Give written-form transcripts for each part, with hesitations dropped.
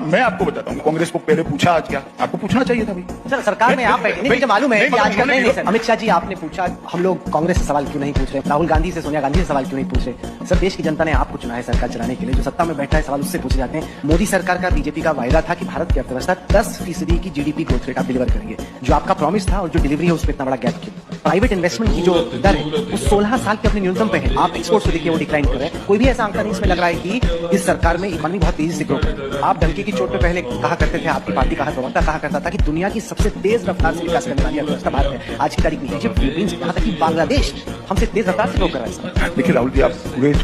मैं आपको बताता हूँ, कांग्रेस को पहले पूछा आज क्या, आपको पूछना चाहिए था भाई। सर सरकार में आप बैठे नहीं, मुझे मालूम है कि आजकल नहीं सर। अमित शाह जी आपने पूछा हम लोग कांग्रेस से सवाल क्यों नहीं पूछ रहे, राहुल गांधी से सोनिया गांधी से सवाल क्यों नहीं पूछ रहे। सर देश की जनता ने आपको चुना है सरकार चलाने के लिए, जो सत्ता में बैठा है सवाल उससे पूछे जाते हैं। मोदी सरकार का बीजेपी का वायदा था कि भारत की अर्थव्यवस्था 10% की जीडीपी ग्रोथ रेट आप डिलीवर करेंगे, जो आपका प्रॉमिस था और जो डिलीवरी है उसमें इतना बड़ा गैप क्यों। प्राइवेट इन्वेस्टमेंट की जो दर है वो 16 साल के अपने न्यूनतम पे है, आप एक्सपोर्ट्स को देखिए वो डिक्लाइन कर रहे हैं। कोई भी ऐसा आंकड़ा नहीं इसमें लग रहा है कि इस सरकार में इकोनॉमी बहुत तेजी से ग्रो कर रही है। आप डंके की चोट पे पहले कहा करते थे, आपकी पार्टी का प्रवक्ता कहा करता था कि दुनिया की सबसे तेज रफ्तार से विकास करने वाली अर्थव्यवस्था भारत है। आज की तारीख में इजिप्ट, फिलीपींस, यहाँ तक कि बांग्लादेश हमसे तेज रफ्तार से ग्रो कर रहा है। देखिए राहुल जी, आप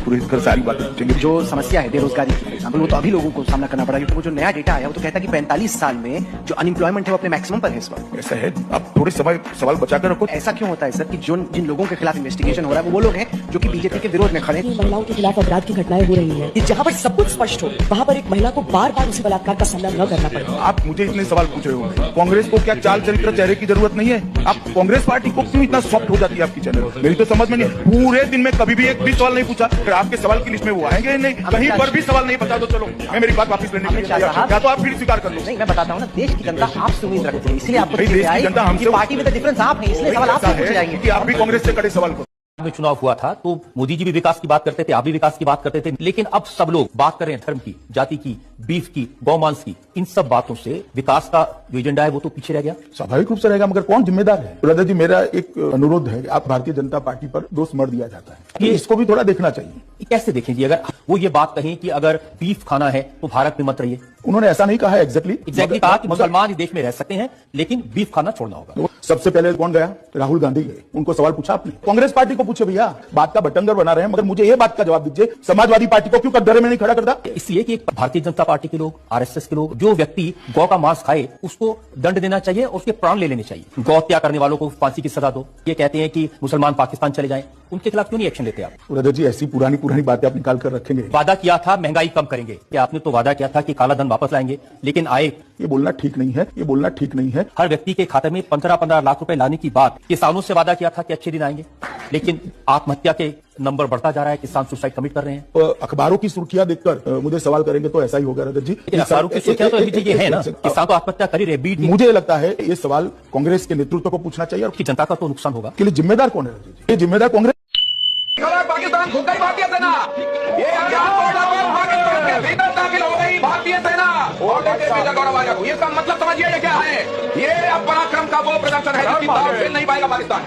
पूरे कर सारी बातें पूछेंगे। जो समस्या है बेरोजगारी की एग्जाम्पल, वो तो अभी लोगों को सामना करना पड़ा, क्योंकि वो जो नया डेटा आया वो तो कहता है कि 45 साल में जो अनएम्प्लॉयमेंट है वो अपने मैक्सिमम पर है इस वक्त। ऐसा है, आप थोड़े सवाल बचा कर रखो। ऐसा क्यों होता है सर कि जिन लोगों के खिलाफ इन्वेस्टिगेशन हो रहा है वो लोग हैं जो कि बीजेपी के विरोध में खड़े हैं। महिलाओं के खिलाफ अपराध की घटनाएं हो रही हैं, जहां पर सब कुछ स्पष्ट हो वहां पर एक महिला को बार बार उसी बलात्कार का सामना न करना पड़े। आप मुझे इतने सवाल पूछ रहे हो, कांग्रेस को क्या चाल चरित्र चेहरे की जरूरत नहीं है? आप कांग्रेस पार्टी को क्यों इतना सॉफ्ट हो जाती है आपकी चैनल? मेरी तो समझ में नहीं, पूरे दिन में कभी भी एक भी सवाल नहीं पूछा, फिर आपके सवाल की लिस्ट में वो आएंगे नहीं, कहीं पर भी सवाल नहीं बता दो। चलो मैं मेरी बात वापस लेने के लिए या तो आप फिर स्वीकार कर लो। नहीं, मैं बताता हूँ ना, देश की जनता आपसे उम्मीद रखती है, इसलिए आपको जनता हमसे पार्टी में तो डिफरेंस आप है, इसलिए सवाल आपसे पूछे जाएंगे कि आप भी कांग्रेस से कड़े सवाल करो। में चुनाव हुआ था तो मोदी जी भी विकास की बात करते थे, आप भी विकास की बात करते थे, लेकिन अब सब लोग बात कर रहे हैं धर्म की, जाति की, बीफ की, गौमांस की। इन सब बातों से विकास का जो एजेंडा है वो तो पीछे रह गया। स्वाभाविक रूप से रहेगा, मगर कौन जिम्मेदार है? ब्रदर जी, मेरा एक अनुरोध है, आप भारतीय जनता पार्टी पर दोष मर दिया जाता है, ये इसको भी थोड़ा देखना चाहिए। कैसे देखें जी, अगर वो ये बात कहें कि अगर बीफ खाना है तो भारत में मत रहिए। उन्होंने ऐसा नहीं कहा है एग्जैक्टली कहा कि मुसलमान इस देश में रह सकते हैं लेकिन बीफ खाना छोड़ना होगा। सबसे पहले कौन गया? राहुल गांधी गए, उनको सवाल पूछा आपने? कांग्रेस पार्टी को पूछे भैया, बात का बटंगर बना रहे हैं, मगर मुझे ये बात का जवाब दीजिए, समाजवादी पार्टी को क्यों कटघरे में नहीं खड़ा करता? इसलिए कि भारतीय जनता पार्टी के लोग, आरएसएस के लोग, जो व्यक्ति गौ का मांस खाए उसको दंड देना चाहिए और उसके प्राण ले लेने चाहिए। गौ हत्या करने वालों को फांसी की सजा दो। ये कहते हैं कि मुसलमान पाकिस्तान चले जाएं, उनके खिलाफ क्यों नहीं एक्शन लेते आप? ब्रदर जी, ऐसी पुरानी बातें आप निकाल कर रखेंगे। वादा किया था महंगाई कम करेंगे, क्या आपने तो वादा किया था कि काला धन वापस लाएंगे, लेकिन आए। ये बोलना ठीक नहीं है, ये बोलना ठीक नहीं है। हर व्यक्ति के खाते में 15-15 लाख रुपए लाने की बात किसानों से वादा किया था कि अच्छे दिन आएंगे, लेकिन आत्महत्या के नंबर बढ़ता जा रहा है, किसान सुसाइड कमिट कर रहे हैं। अखबारों की सुर्खियां देखकर मुझे सवाल करेंगे तो ऐसा ही होगा रजत जी। अखबारों की सुर्खियां तो ये है ना, किसान तो आत्महत्या कर ही रहे। मुझे लगता है ये सवाल कांग्रेस के नेतृत्व को पूछना चाहिए, और जनता का तो नुकसान होगा। के लिए जिम्मेदार कौन है रजत जी? ये जिम्मेदार कांग्रेस। पाकिस्तान घुस गई भारतीय सेना, ये पाकिस्तान के भीतर दाखिल हो गई भारतीय सेना और इसका मतलब समझिए ये क्या है? ये अब पराक्रम का वो प्रदर्शन है जिसकी तारीफ नहीं पाएगा पाकिस्तान।